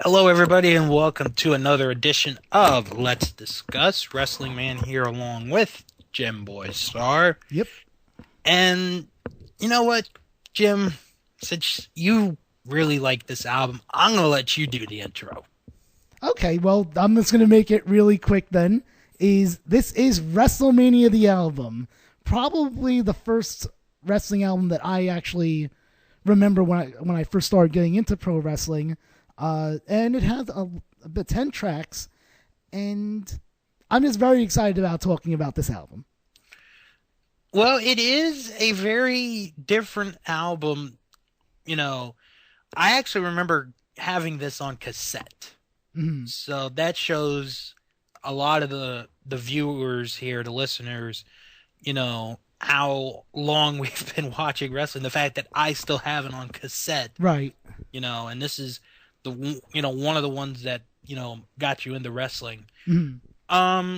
Hello, everybody, and welcome to another edition of Let's Discuss. Wrestlingman here along with Jim Boy Star. Yep. And you know what, Jim? Since you really like this album, I'm going to let you do the intro. Okay, well, I'm just going to make it really quick then. This is Wrestlemania the album. Probably the first wrestling album that I actually remember when I first started getting into pro wrestling. And it has about 10 tracks, and I'm just very excited about talking about this album. Well, it is a very different album. You know, I actually remember having this on cassette. Mm-hmm. So that shows a lot of the viewers here, the listeners, you know, how long we've been watching wrestling. The fact that I still have it on cassette. Right. You know, and this is one of the ones that, got you into wrestling. Mm-hmm.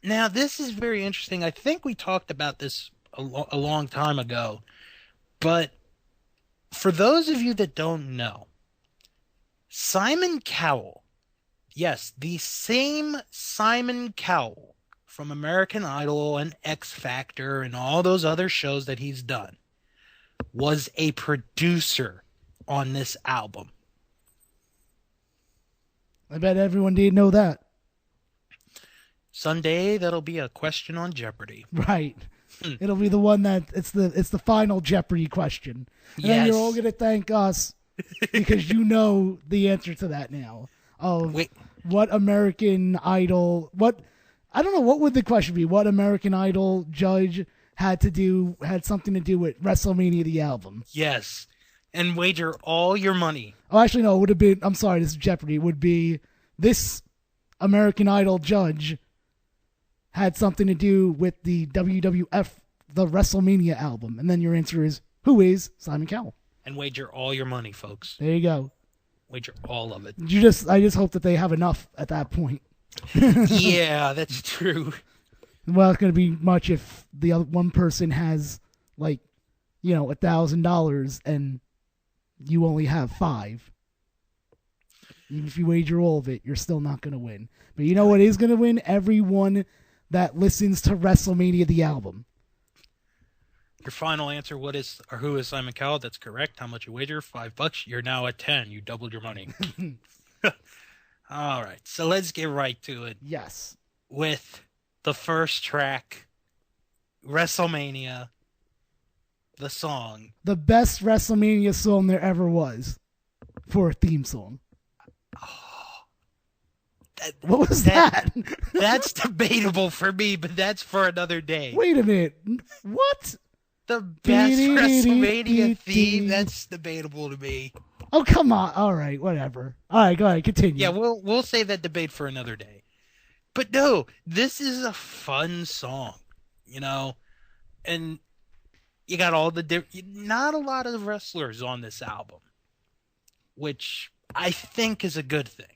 Now this is very interesting. I think we talked about this a long time ago, but for those of you that don't know, Simon Cowell, yes, the same Simon Cowell from American Idol and X Factor and all those other shows that he's done, was a producer on this album. I bet everyone didn't know that. Someday that'll be a question on Jeopardy. Right. It'll be the one that it's the final Jeopardy question. And Yes. then you're all gonna thank us because you know the answer to that now. What American Idol I don't know, what would the question be? What American Idol judge had something to do with Wrestlemania the album? Yes. And wager all your money. Oh, actually, no, it would have been, I'm sorry, this is Jeopardy. It would be this American Idol judge had something to do with the WWF, the Wrestlemania album. And then your answer is, who is Simon Cowell? And wager all your money, folks. There you go. Wager all of it. I just hope that they have enough at that point. Yeah, that's true. Well, it's going to be much if the other one person has, $1,000 and you only have $5. Even if you wager all of it, you're still not going to win. But you know what is going to win? Everyone that listens to Wrestlemania the album. Your final answer, who is Simon Cowell? That's correct. How much you wager? $5. You're now at 10. You doubled your money. All right. So let's get right to it. Yes. With the first track, WrestleMania, the song. The best WrestleMania song there ever was for a theme song. What was that? That's debatable for me, but that's for another day. Wait a minute. What? The best WrestleMania theme? That's debatable to me. Oh, come on. All right, whatever. All right, go ahead. Continue. Yeah, we'll save that debate for another day. But no, this is a fun song, and you got all the not a lot of wrestlers on this album, which I think is a good thing.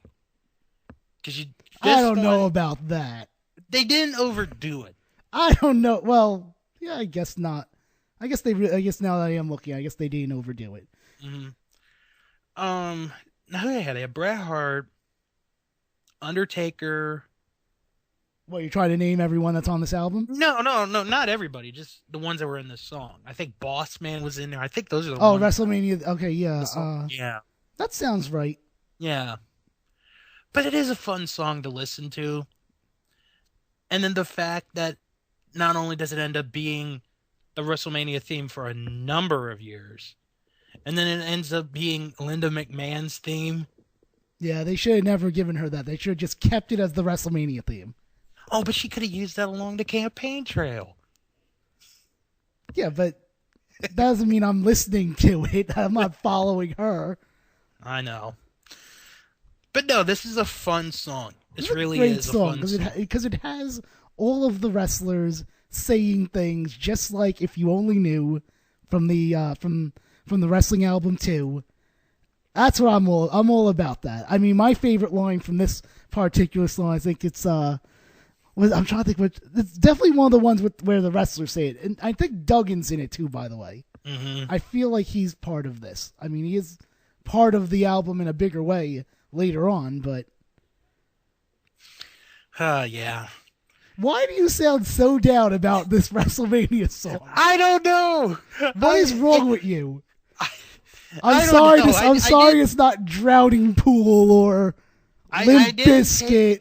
Because I don't know about that. They didn't overdo it. I don't know. Well, yeah, I guess not. I guess now that I am looking, I guess they didn't overdo it. Mm-hmm. Now they had Bret Hart, Undertaker. What, you're trying to name everyone that's on this album? No, not everybody. Just the ones that were in this song. I think Boss Man was in there. I think those are the ones. Oh, WrestleMania. Okay, yeah. Yeah. That sounds right. Yeah. But it is a fun song to listen to. And then the fact that not only does it end up being the WrestleMania theme for a number of years, and then it ends up being Linda McMahon's theme. Yeah, they should have never given her that. They should have just kept it as the WrestleMania theme. Oh, but she could have used that along the campaign trail. Yeah, but that doesn't mean I'm listening to it. I'm not following her. I know. But no, this is a fun song. This really is a fun song. Because it has all of the wrestlers saying things just like If You Only Knew from the wrestling album 2. That's what I'm all about that. I mean, my favorite line from this particular song, I think it's I'm trying to think which. It's definitely one of the ones where the wrestlers say it, and I think Duggan's in it too. By the way, I feel like he's part of this. I mean, he is part of the album in a bigger way, later on, but Yeah. why do you sound so down about this WrestleMania song? I don't know. What is wrong with you? I'm I don't sorry. know. I'm sorry. It's not Drowning Pool or Limp Bizkit.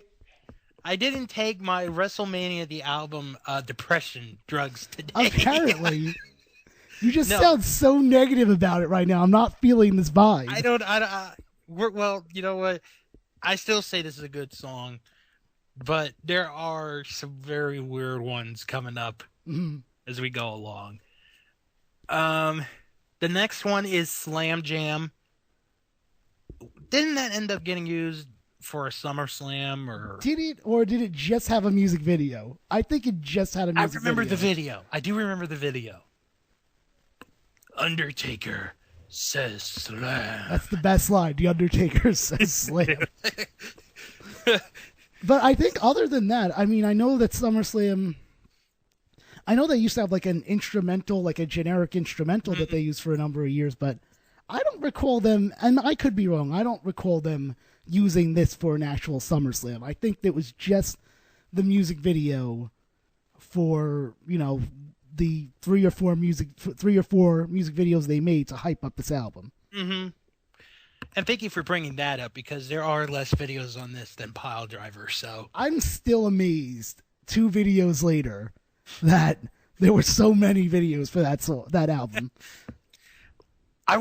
I didn't take my WrestleMania the album depression drugs today. Apparently, you just sound so negative about it right now. I'm not feeling this vibe. Well, you know what? I still say this is a good song, but there are some very weird ones coming up as we go along. The next one is Slam Jam. Didn't that end up getting used for a SummerSlam or did it just have a music video? I think it just had a music video. I remember the video. I do remember the video. Undertaker says slam. That's the best line. The Undertaker says slam. But I think other than that, I mean, I know that SummerSlam, I know they used to have like an instrumental, like a generic instrumental that they used for a number of years, but I don't recall them, and I could be wrong, I don't recall them using this for an actual SummerSlam. I think it was just the music video for, you know, the three or four music videos they made to hype up this album. Mm-hmm. And thank you for bringing that up, because there are less videos on this than Pile Driver. So I'm still amazed 2 videos later that there were so many videos for that album. I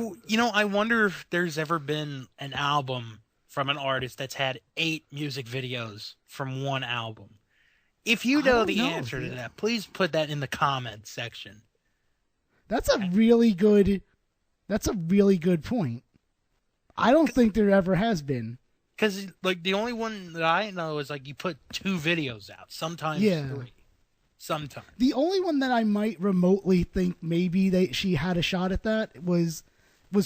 wonder if there's ever been an album from an artist that's had 8 music videos from one album. If you know the answer to that, please put that in the comments section. That's a really good point. I don't think there ever has been. Because like the only one that I know is like you put 2 videos out, sometimes 3. Sometimes. The only one that I might remotely think maybe she had a shot at that was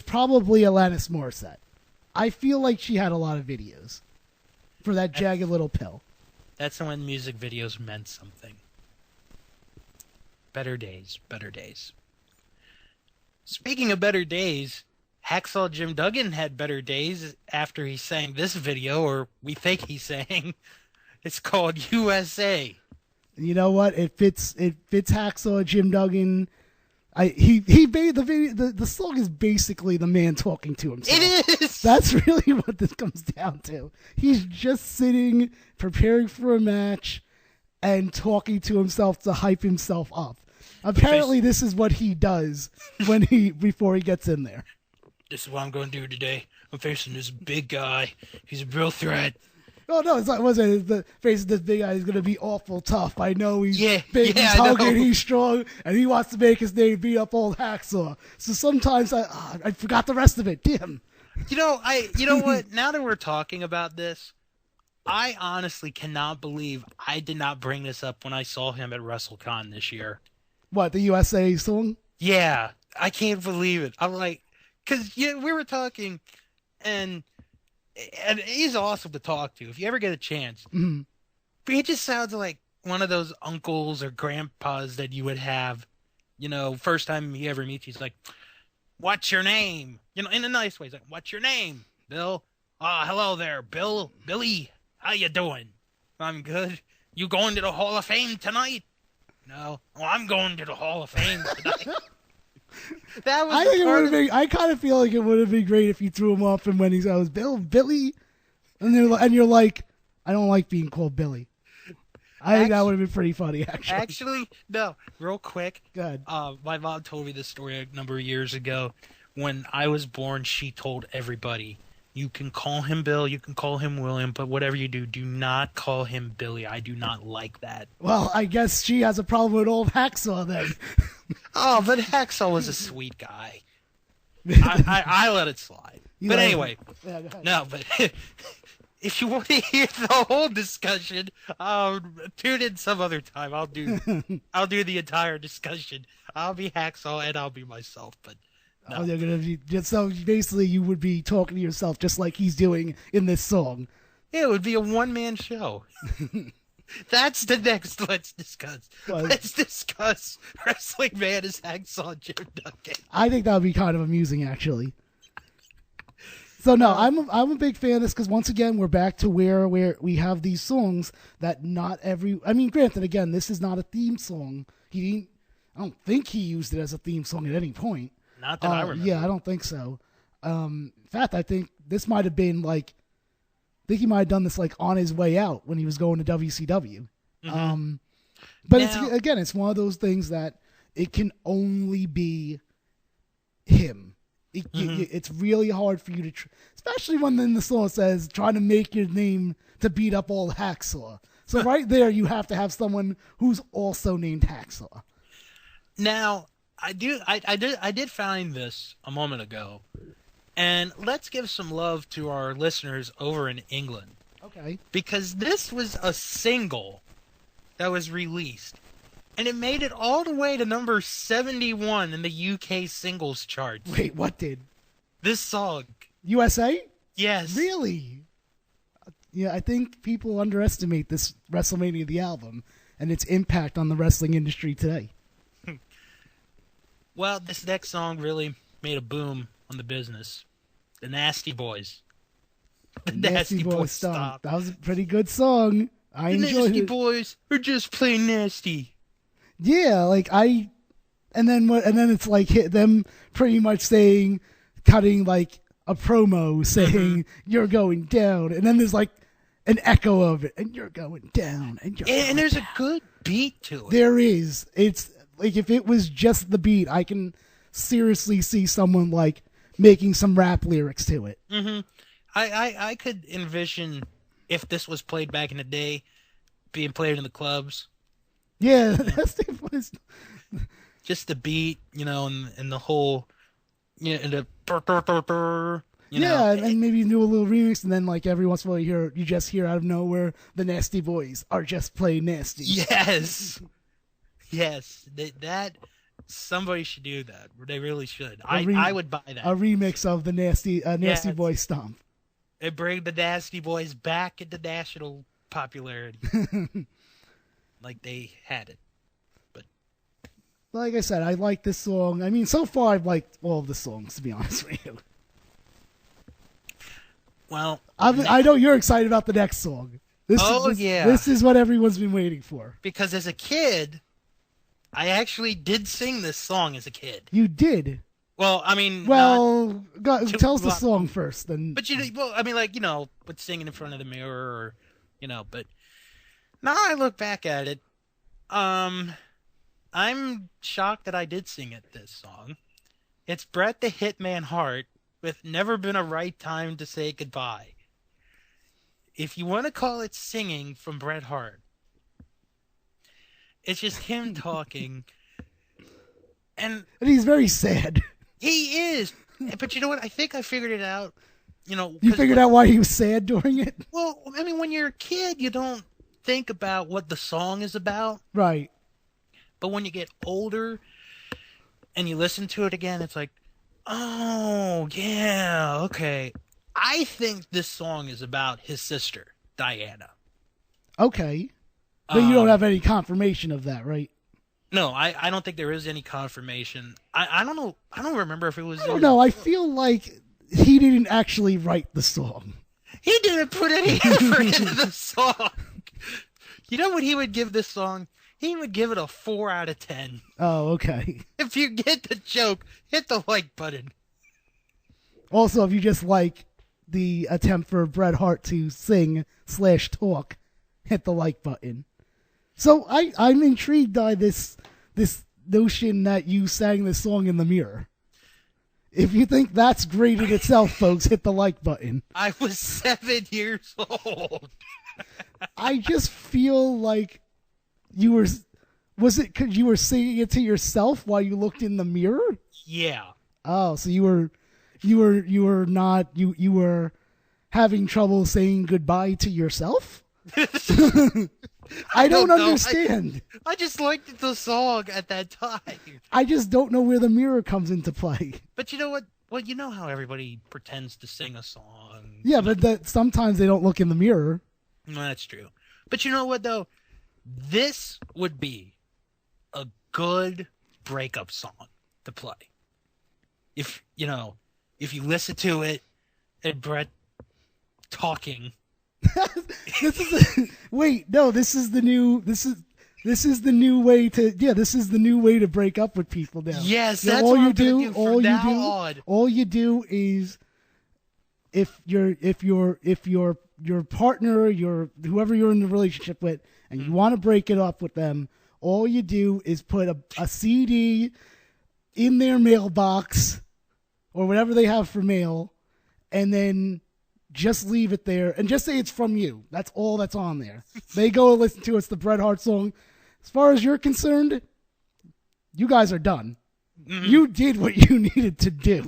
probably Alanis Morissette. I feel like she had a lot of videos for that Jagged Little Pill. That's when music videos meant something. Better days, better days. Speaking of better days, Hacksaw Jim Duggan had better days after he sang this video, or we think he sang. It's called USA. You know what? It fits Hacksaw Jim Duggan. He made the video. The song is basically the man talking to himself. It is. That's really what this comes down to. He's just sitting, preparing for a match, and talking to himself to hype himself up. Apparently, this is what he does before he gets in there. This is what I'm going to do today. I'm facing this big guy. He's a real threat. Oh, no, it's not, wasn't it? Facing this big guy is going to be awful tough. I know he's big, he's hungry, he's strong, and he wants to make his name beat up old Hacksaw. So sometimes I forgot the rest of it. Damn. You know what? Now that we're talking about this, I honestly cannot believe I did not bring this up when I saw him at WrestleCon this year. What, the USA song? Yeah, I can't believe it. I'm like, because we were talking, and he's awesome to talk to if you ever get a chance. Mm-hmm. But he just sounds like one of those uncles or grandpas that you would have, first time he ever meets you. He's like, "What's your name?" In a nice way. He's like, "What's your name, Bill?" Hello there, Billy. How you doing? I'm good. You going to the Hall of Fame tonight? No. Well, I'm going to the Hall of Fame tonight. That was I kind of feel like it would have been great if you threw him off and when he was Billy, and you're like, I don't like being called Billy. I think that would have been pretty funny, actually. Actually, no. Real quick. Go ahead. My mom told me this story a number of years ago. When I was born, she told everybody, you can call him Bill, you can call him William, but whatever you do not call him Billy. I do not like that. Well, I guess she has a problem with old Hacksaw then. Oh, but Hacksaw was a sweet guy. I let it slide. But anyway, no, but if you want to hear the whole discussion, tune in some other time. I'll do the entire discussion. I'll be Hacksaw and I'll be myself, but no. They're gonna be so basically you would be talking to yourself just like he's doing in this song. Yeah, it would be a one-man show. That's the next Let's Discuss. Let's discuss Wrestlingman as Hacksaw Jim Duggan. I think that would be kind of amusing, actually. So no, I'm a big fan of this because once again we're back to where we have these songs that not every. I mean, granted, again, this is not a theme song. He didn't. I don't think he used it as a theme song at any point. Not that I remember. Yeah, I don't think so. In fact, I think this might have been like. I think he might have done this like on his way out when he was going to WCW. Mm-hmm. But Now, it's one of those things that it can only be him. It's really hard for you to, especially when in the song says trying to make your name to beat up all Hacksaw. So right there, you have to have someone who's also named Hacksaw. Now, I did find this a moment ago, and let's give some love to our listeners over in England. Okay. Because this was a single that was released, and it made it all the way to number 71 in the UK singles charts. Wait, what did? This song. USA? Yes. Really? Yeah, I think people underestimate this Wrestlemania the album and its impact on the wrestling industry today. Well, this next song really made a boom on the business. The Nasty Boys. The Nasty Boys Stomp. That was a pretty good song. I enjoyed it. The Nasty Boys are just plain nasty. Yeah, like and then it's like them pretty much saying, cutting like a promo saying you're going down, and then there's like an echo of it, and you're going down, and there's down. A good beat to it. There is. It's like if it was just the beat, I can seriously see someone like making some rap lyrics to it. Mm-hmm. I could envision if this was played back in the day, being played in the clubs. Yeah, that's the voice. Just the beat, and the whole, and the and maybe do a little remix, and then like every once in a while you just hear out of nowhere the Nasty Boys are just plain nasty. Yes, that somebody should do that. They really should. I would buy that. A remix of the Nasty Boy Stomp. And bring the Nasty Boys back into national popularity. Like they had it. But like I said, I like this song. I mean, so far I've liked all of the songs, to be honest with you. Well, I know you're excited about the next song. This is what everyone's been waiting for. Because as a kid, I actually did sing this song as a kid. You did? Well, I mean... tell us the song first. Then. But, with singing in front of the mirror or, but... Now I look back at it, I'm shocked that I did sing this song. It's Bret the Hitman Hart with Never Been a Right Time to Say Goodbye. If you want to call it singing from Bret Hart, it's just him talking. And he's very sad. He is. But you know what? I think I figured it out. You figured out why he was sad during it? Well, I mean, when you're a kid, you don't think about what the song is about. Right. But when you get older and you listen to it again, it's like, oh, yeah, okay. I think this song is about his sister, Diana. Okay. But you don't have any confirmation of that, right? No, I don't think there is any confirmation. I don't know. I don't remember if it was... I don't know. I feel like he didn't actually write the song. He didn't put any effort into the song. You know what he would give this song? He would give it a 4 out of 10. Oh, okay. If you get the joke, hit the like button. Also, if you just like the attempt for Bret Hart to sing/talk, hit the like button. So I'm intrigued by this notion that you sang this song in the mirror. If you think that's great in itself, folks, hit the like button. I was 7 years old. I just feel like you were... Was it because you were singing it to yourself while you looked in the mirror? Yeah. Oh, so you were having trouble saying goodbye to yourself? I don't understand. I just liked the song at that time. I just don't know where the mirror comes into play. But you know what? Well, you know how everybody pretends to sing a song. Yeah, but sometimes they don't look in the mirror. No, that's true. But you know what, though? This would be a good breakup song to play. If you listen to it and Bret talking. Wait, no, this is the new way to break up with people now. Yes, that's what I'm gonna do from now on. All you do is if your partner, whoever you're in the relationship with, and you want to break it up with them, all you do is put a CD in their mailbox or whatever they have for mail, and then just leave it there and just say it's from you. That's all that's on there. They go and listen to it. It's the Bret Hart song. As far as you're concerned, you guys are done. You did what you needed to do.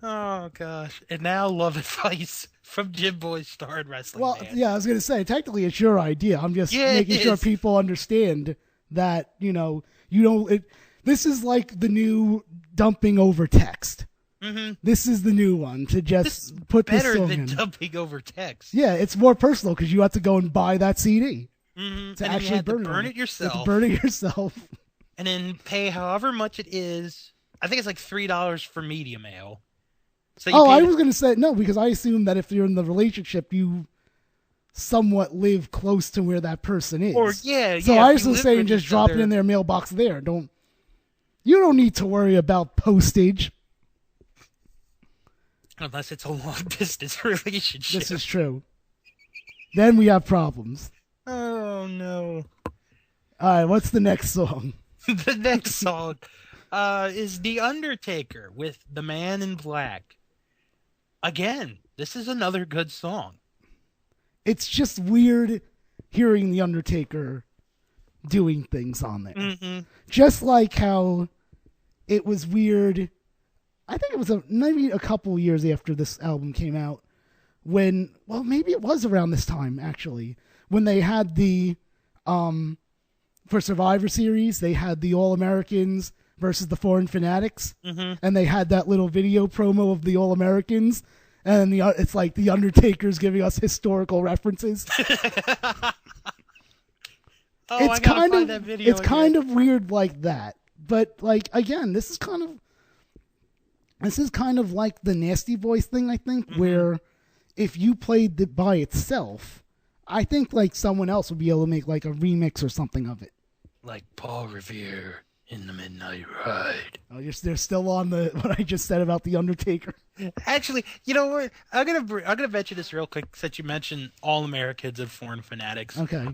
Oh, gosh. And now love advice from Jim Boy Star Wrestling. Well, Man. yeah, I was going to say, technically it's your idea. I'm just making sure people understand that, this is like the new dumping over text. Mm-hmm. This is the new one to just put this song in. Better than dumping over text. Yeah, it's more personal because you have to go and buy that CD. Mm-hmm. To and actually you have to burn it yourself. You have to burn it yourself. And then pay however much it is. I think it's like $3 for media mail. So I was going to say, no, because I assume that if you're in the relationship, you somewhat live close to where that person is. Or, yeah. So I was just saying just drop it in their mailbox there. You don't need to worry about postage. Unless it's a long-distance relationship. This is true. Then we have problems. Oh, no. All right, what's the next song? The next song is The Undertaker with The Man in Black. Again, this is another good song. It's just weird hearing The Undertaker doing things on there. Mm-hmm. Just like how it was weird. I think it was maybe a couple years after this album came out maybe it was around this time, actually, when they had for Survivor Series, they had the All-Americans versus the Foreign Fanatics, and they had that little video promo of the All-Americans, and it's like the Undertaker's giving us historical references. It's kind of weird like that, but like again, this is kind of like the Nasty Voice thing, I think, where if you played it by itself, I think like someone else would be able to make like a remix or something of it. Like Paul Revere in the Midnight Ride. Oh, they're still on what I just said about The Undertaker. Actually, you know what? I'm gonna mention this real quick since you mentioned All Americans and Foreign Fanatics. Okay.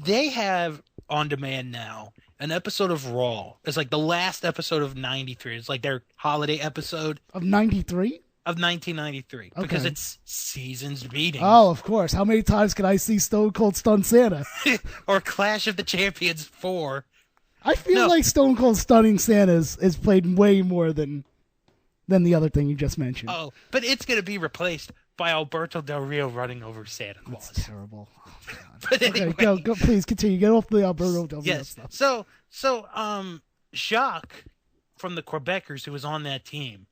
They have on demand now an episode of Raw. It's like the last episode of '93. It's like their holiday episode of '93. Of 1993, okay. Because it's seasons meetings. Oh, of course. How many times can I see Stone Cold Stun Santa? Or Clash of the Champions 4. I feel like Stone Cold Stunning Santa is played way more than the other thing you just mentioned. Oh, but it's going to be replaced by Alberto Del Rio running over Santa Claus. That's terrible. Oh, God. But anyway, okay, go, please continue. Get off the Alberto Del Rio stuff. So, Jacques from the Quebecers, who was on that team,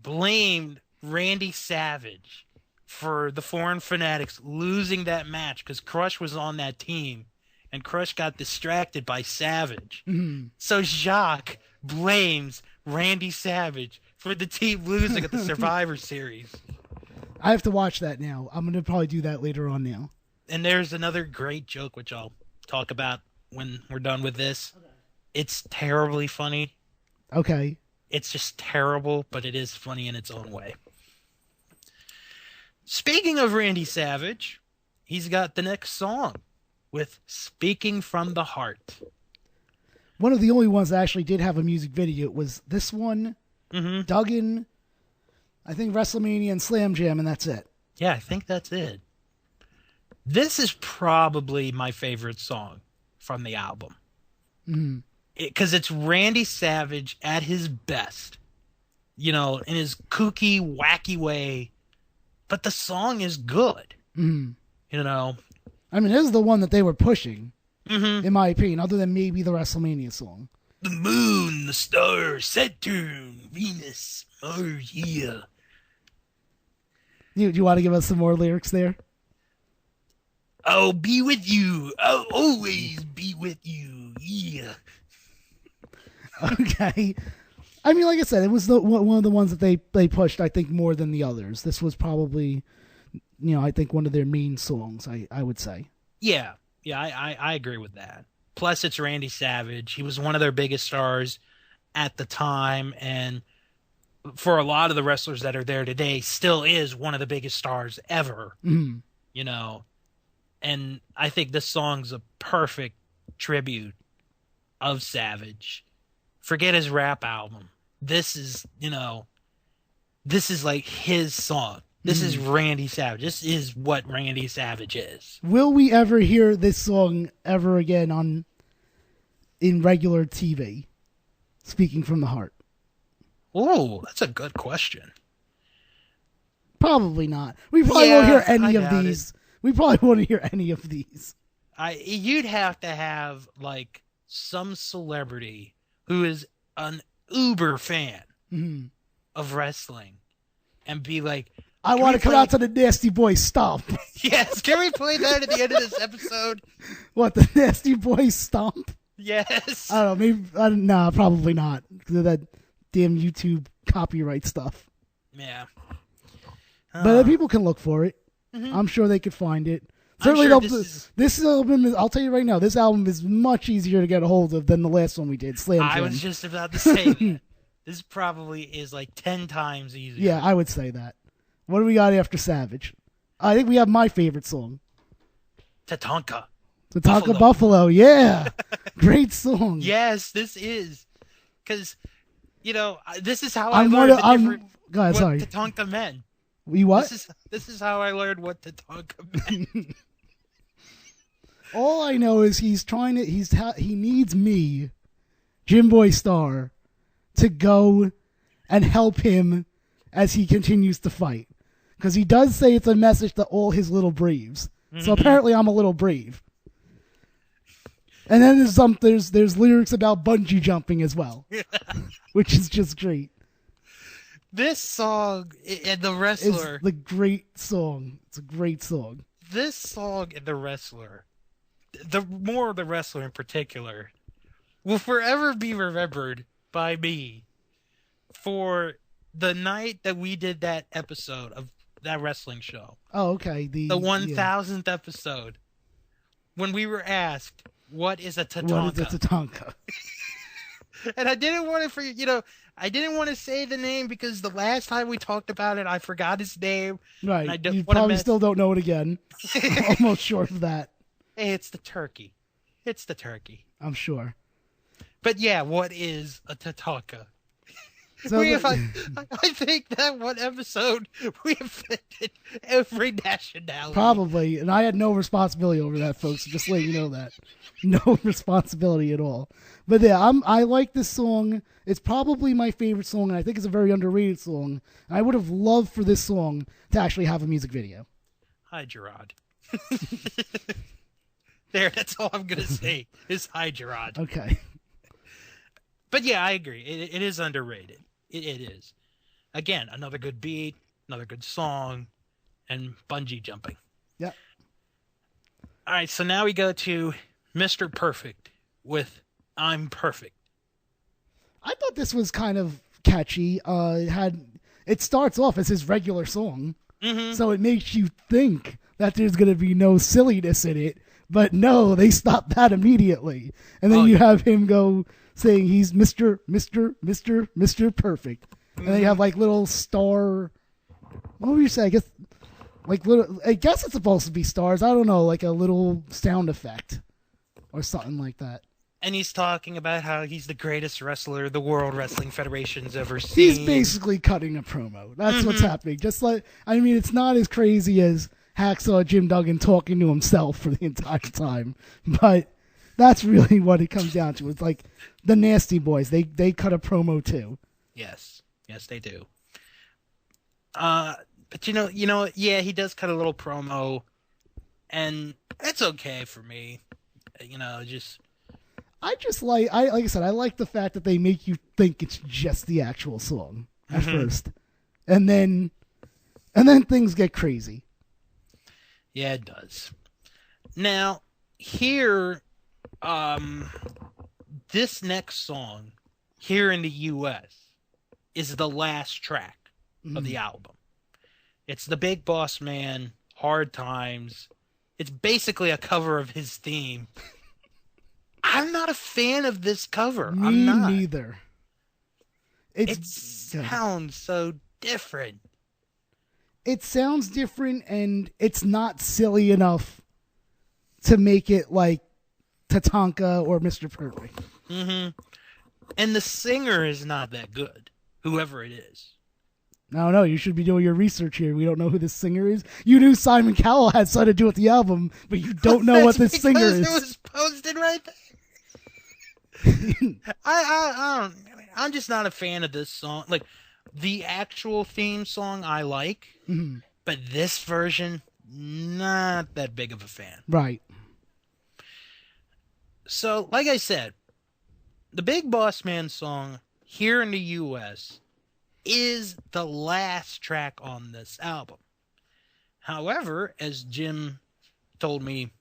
blamed Randy Savage for the Foreign Fanatics losing that match because Crush was on that team and Crush got distracted by Savage. Mm-hmm. So Jacques blames Randy Savage for the team losing at the Survivor Series. I have to watch that now. I'm going to probably do that later on now. And there's another great joke, which I'll talk about when we're done with this. Okay. It's terribly funny. Okay. It's just terrible, but it is funny in its own way. Speaking of Randy Savage, he's got the next song with Speaking from the Heart. One of the only ones that actually did have a music video was this one, Duggan, I think Wrestlemania and Slam Jam, and that's it. Yeah, I think that's it. This is probably my favorite song from the album. Mm-hmm. Because it's Randy Savage at his best, in his kooky, wacky way. But the song is good, I mean, this is the one that they were pushing, in my opinion, other than maybe the WrestleMania song. The moon, the stars, Saturn, Venus, Mars, yeah. Do you want to give us some more lyrics there? I'll be with you. I'll always be with you, yeah. Okay. I mean, like I said, it was one of the ones that they pushed, I think, more than the others. This was probably, I think one of their main songs, I would say. Yeah, yeah, I agree with that. Plus, it's Randy Savage. He was one of their biggest stars at the time, and for a lot of the wrestlers that are there today, still is one of the biggest stars ever. Mm. You know, and I think this song's a perfect tribute of Savage. Forget his rap album. This is, this is like his song. This is Randy Savage. This is what Randy Savage is. Will we ever hear this song ever again in regular TV? Speaking from the heart. Oh, that's a good question. Probably not. We probably won't hear any of these. It. We probably won't hear any of these. You'd have to have like some celebrity who is an uber fan of wrestling and be like, I want to come out to the Nasty Boy Stomp. Yes, can we play that at the end of this episode? What, the Nasty Boy Stomp? Yes. I don't know. Maybe, nah, probably not. Because of that damn YouTube copyright stuff. Yeah. But people can look for it. I'm sure they could find it. Certainly, this album is, I'll tell you right now, this album is much easier to get a hold of than the last one we did, Slam Jam. I was just about to say that. This probably is like 10 times easier. Yeah, I would say that. What do we got after Savage? I think we have my favorite song. Tatanka. Tatanka Buffalo, yeah. Great song. Yes, this is. Because, this is how I learned what Tatanka meant. We what? This is how I learned what Tatanka meant. All I know is he needs me, Jim Boy Star, to go and help him as he continues to fight. Because he does say it's a message to all his little braves. So apparently I'm a little brave. And then there's lyrics about bungee jumping as well, which is just great. This song and The Wrestler. It's the great song. It's a great song. This song and The Wrestler, the Wrestler in particular, will forever be remembered by me for the night that we did that episode of that wrestling show. Oh, okay. The 1000th episode. When we were asked, what is a Tatanka? What is a Tatanka? And I didn't want to I didn't want to say the name because the last time we talked about it, I forgot his name. Right. You probably still don't know it again. I'm almost sure of that. Hey, it's the turkey. It's the turkey. I'm sure. But yeah, what is a Tatanka? So I think that one episode we offended every nationality. Probably, and I had no responsibility over that, folks. So just let you know that, no responsibility at all. But yeah, I like this song. It's probably my favorite song, and I think it's a very underrated song. I would have loved for this song to actually have a music video. Hi, Gerard. There, that's all I'm gonna say is hi, Gerard. Okay. But yeah, I agree. It is underrated. It is. Again, another good beat, another good song, and bungee jumping. Yeah. All right, so now we go to Mr. Perfect with I'm Perfect. I thought this was kind of catchy. It starts off as his regular song, so it makes you think that there's going to be no silliness in it. But no, they stop that immediately. And then you have him go saying he's Mr. Perfect. And they have like little star. What would you say? I guess it's supposed to be stars. I don't know, like a little sound effect or something like that. And he's talking about how he's the greatest wrestler the World Wrestling Federation's ever seen. He's basically cutting a promo. That's what's happening. It's not as crazy as Hacksaw Jim Duggan talking to himself for the entire time, but that's really what it comes down to. It's like the Nasty Boys. They cut a promo too. Yes, they do. But yeah, he does cut a little promo, and it's okay for me. I like the fact that they make you think it's just the actual song at first, and then things get crazy. Yeah, it does. Now, here, this next song, here in the U.S., is the last track of the Mm. album. It's the Big Boss Man, Hard Times. It's basically a cover of his theme. I'm not a fan of this cover. I'm Me not. neither. It's It good. sounds so different. It sounds different, and it's not silly enough to make it like Tatanka or Mr. Perfect. Hmm. And the singer is not that good, whoever it is. No, you should be doing your research here. We don't know who this singer is. You knew Simon Cowell had something to do with the album, but you don't know what That's this singer because is. it was posted right there. I don't. I'm just not a fan of this song. Like the actual theme song, I like, Mhm. but this version, not that big of a fan. Right. So, like I said, the Big Boss Man song here in the U.S. is the last track on this album. However, as Jim told me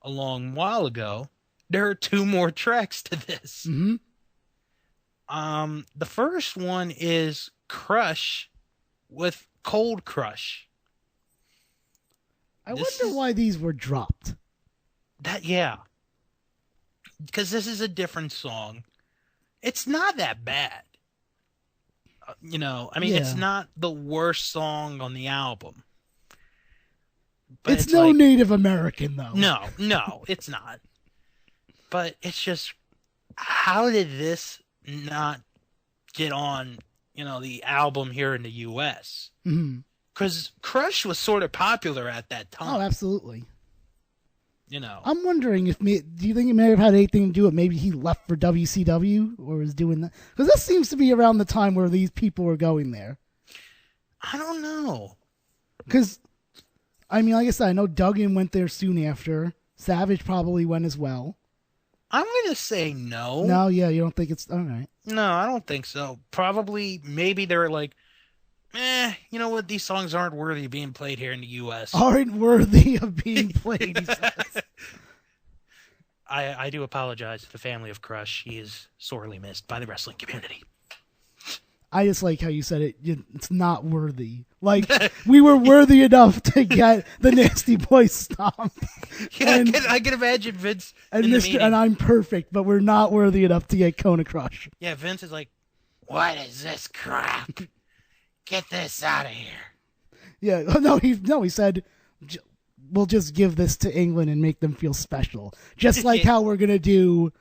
a long while ago, there are two more tracks to this. Hmm. The first one is Crush with Cold Crush. I This wonder is why these were dropped. yeah, because this is a different song. It's not that bad. I mean, it's Yeah. not the worst song on the album. But It's it's no like, Native American, though. no, it's not. But it's just, how did this not get on, the album here in the U.S.? Hmm. Because Crush was sort of popular at that Oh, time. absolutely. You know, I'm wondering do you think it may have had anything to do with maybe he left for WCW or was doing that? Because this seems to be around the time where these people were going there. I don't know. Because, I mean, like I said, I know Duggan went there soon after. Savage probably went as well. I'm gonna say no. No, yeah, you don't think it's all right? No, I don't think so. Probably, maybe they're like, you know what? These songs aren't worthy of being played here in the U.S. Aren't worthy of being played. He says. I do apologize to the family of Crush. He is sorely missed by the wrestling community. I just like how you said it. It's not worthy. Like we were worthy enough to get the Nasty Boy stomp. Yeah, And- I can imagine Vince And in the Mr. meeting. And I'm perfect, but we're not worthy enough to get Kona Crush. Yeah, Vince is like, what is this crap? Get this out of here. Yeah, he said we'll just give this to England and make them feel special, just like how we're gonna do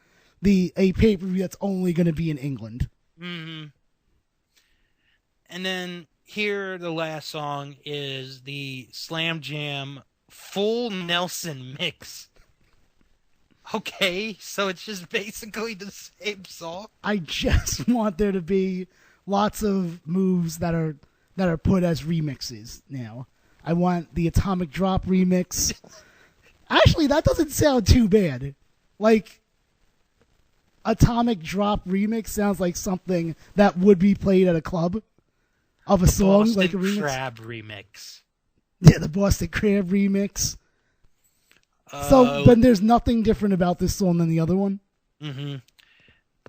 a pay-per-view that's only gonna be in England. Mm-hmm. And then here, the last song is the Slam Jam Full Nelson Mix. Okay, so it's just basically the same song. I just want there to be lots of moves that are put as remixes now. I want the Atomic Drop remix. Actually, that doesn't sound too bad. Like, Atomic Drop remix sounds like something that would be played at a club of a song, Boston like a remix. Crab remix. Yeah, the Boston Crab remix. So then there's nothing different about this song than the other one? Mm-hmm.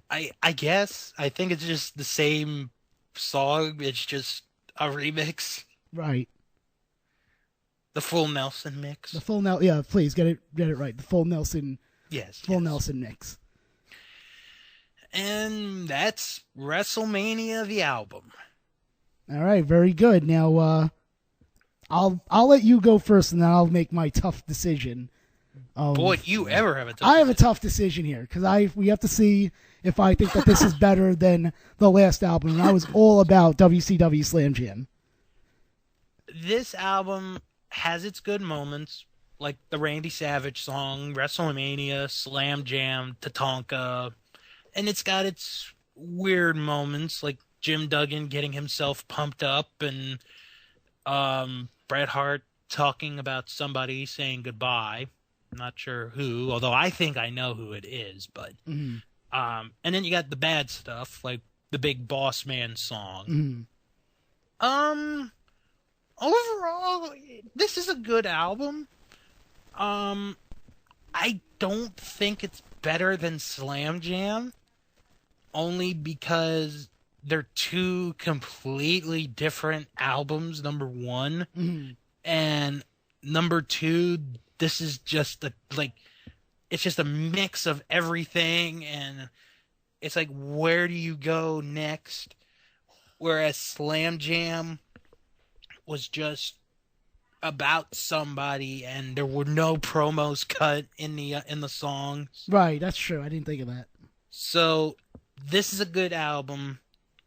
I guess. I think it's just the same song. It's just a remix. Right. The Full Nelson mix. The full yeah, please get it right. The full Nelson Yes. Nelson mix. And that's WrestleMania the album. All right, very good. Now, I'll let you go first, and then I'll make my tough decision. Boy, you ever have a tough I have a tough decision here because we have to see if I think that this is better than the last album. And I was all about WCW Slam Jam. This album has its good moments, like the Randy Savage song, WrestleMania, Slam Jam, Tatanka, and it's got its weird moments, like Jim Duggan getting himself pumped up and Bret Hart talking about somebody saying goodbye. I'm not sure who, although I think I know who it is, but Mm-hmm. And then you got the bad stuff, like the Big Boss Man song. Mm-hmm. Overall, this is a good album. I don't think it's better than Slam Jam, only because they're two completely different albums, number one. Mhm. And number two, this is just it's just a mix of everything, and it's like, where do you go next? Whereas Slam Jam was just about somebody, and there were no promos cut in the songs. Right, that's true. I didn't think of that. So this is a good album.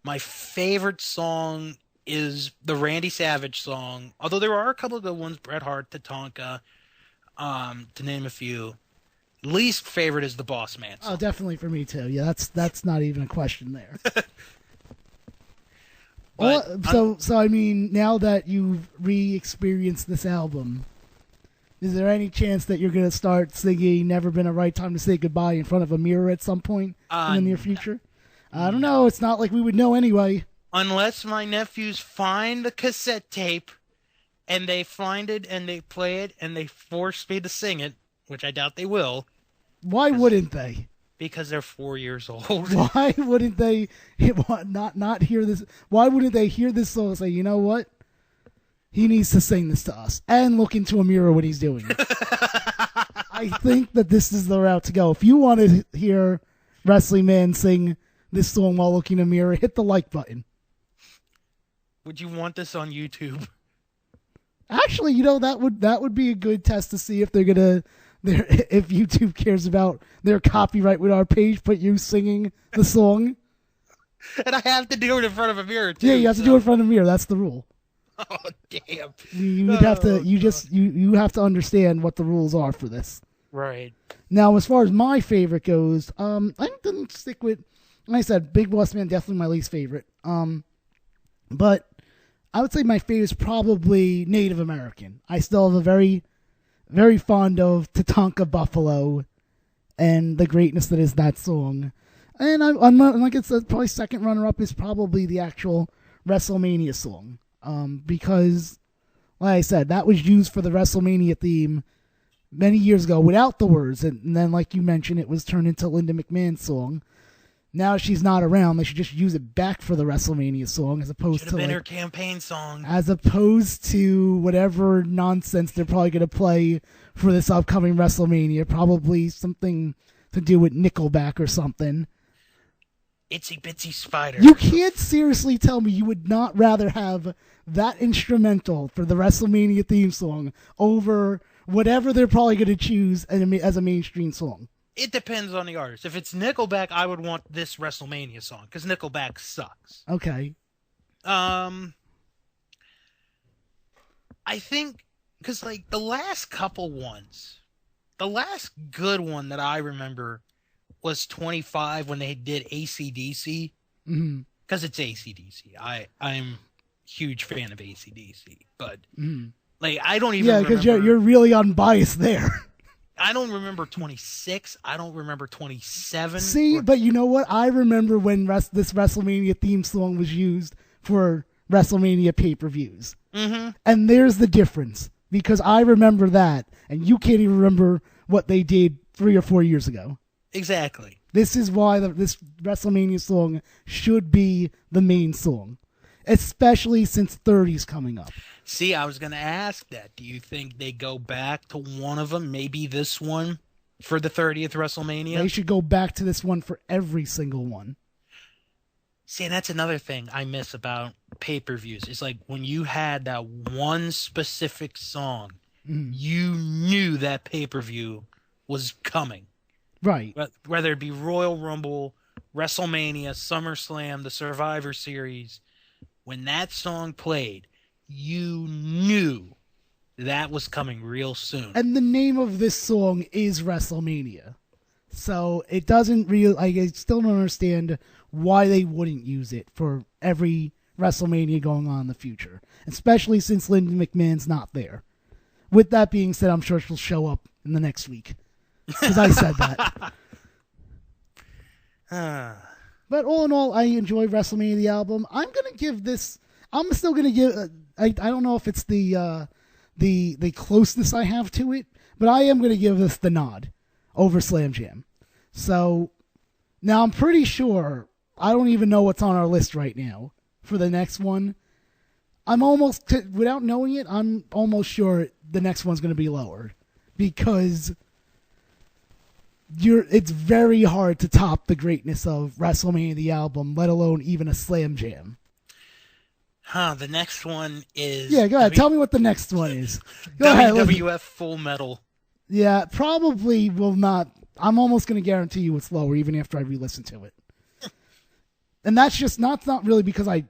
My favorite song is the Randy Savage song, although there are a couple of good ones, Bret Hart, Tatanka, to name a few. Least favorite is the Boss Man song. Oh, definitely for me too. Yeah, that's not even a question there. But so I mean, now that you've re-experienced this album, is there any chance that you're gonna start singing "Never Been a Right Time to Say Goodbye" in front of a mirror at some point in the near future? I don't know. It's not like we would know anyway. Unless my nephews find the cassette tape, and they find it and they play it and they force me to sing it, which I doubt they will. Why wouldn't they? Because they're 4 years old. Why wouldn't they not hear this? Why wouldn't they hear this song and say, you know what? He needs to sing this to us, and look into a mirror when he's doing it. I think that this is the route to go. If you want to hear Wrestlingman sing this song while looking in a mirror, hit the like button. Would you want this on YouTube? Actually, you know, that would be a good test to see if they're gonna if YouTube cares about their copyright with our page, but you singing the song. And I have to do it in front of a mirror too. Yeah, you have to do it in front of a mirror. That's the rule. Oh damn! You would have to. You have to understand what the rules are for this. Right. Now, as far as my favorite goes, I didn't stick with. Like I said, Big Boss Man definitely my least favorite. But I would say my favorite is probably Native American. I still have a very, very fond of Tatanka Buffalo and the greatness that is that song. And I'm like I said, probably second runner-up is probably the actual WrestleMania song. Because, like I said, that was used for the WrestleMania theme many years ago without the words. And then, like you mentioned, it was turned into Linda McMahon's song. Now she's not around. They should just use it back for the WrestleMania song as opposed Should have to been like, her campaign song. as opposed to whatever nonsense they're probably going to play for this upcoming WrestleMania. Probably something to do with Nickelback or something. Itsy Bitsy Spider. You can't seriously tell me you would not rather have that instrumental for the WrestleMania theme song over whatever they're probably going to choose as a mainstream song. It depends on the artist. If it's Nickelback, I would want this WrestleMania song because Nickelback sucks. Okay. I think because like the last couple ones, the last good one that I remember was 25 when they did AC/DC. Mm-hmm. Because it's AC/DC. I'm a huge fan of AC/DC, but like I don't even Yeah, because remember. you're really unbiased there. I don't remember 26. I don't remember 27. See, but you know what? I remember when this WrestleMania theme song was used for WrestleMania pay-per-views. Mm-hmm. And there's the difference. Because I remember that, and you can't even remember what they did 3 or 4 years ago. Exactly. This is why this WrestleMania song should be the main song. Especially since 30's coming up. See, I was going to ask that. Do you think they go back to one of them, maybe this one, for the 30th WrestleMania? They should go back to this one for every single one. See, and that's another thing I miss about pay-per-views. It's like when you had that one specific song, you knew that pay-per-view was coming. Right. Whether it be Royal Rumble, WrestleMania, SummerSlam, the Survivor Series, when that song played, you knew that was coming real soon. And the name of this song is WrestleMania. So it doesn't really... I still don't understand why they wouldn't use it for every WrestleMania going on in the future. Especially since Linda McMahon's not there. With that being said, I'm sure she'll show up in the next week. Because I said that. But all in all, I enjoy WrestleMania, the album. I'm going to give this... I'm still going to give... I don't know if it's the closeness I have to it, but I am going to give this the nod over Slam Jam. So, now I'm pretty sure I don't even know what's on our list right now for the next one. I'm almost, without knowing it, I'm almost sure the next one's going to be lower because it's very hard to top the greatness of WrestleMania the album, let alone even a Slam Jam. The next one is... Yeah, go ahead. Tell me what the next one is. Go WWF ahead. Full Metal. Yeah, probably will not. I'm almost going to guarantee you it's lower even after I re-listen to it. And that's just not really because I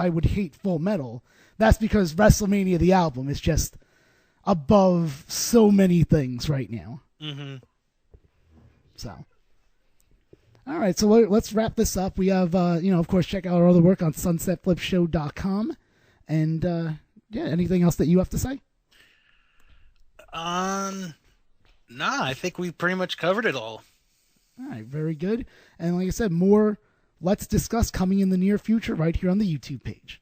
would hate Full Metal. That's because WrestleMania the album is just above so many things right now. Mm-hmm. So, all right, so let's wrap this up. We have, of course, check out our other work on sunsetflipshow.com. And, anything else that you have to say? Nah, I think we pretty much covered it all. All right, very good. And like I said, more Let's Discuss coming in the near future right here on the YouTube page.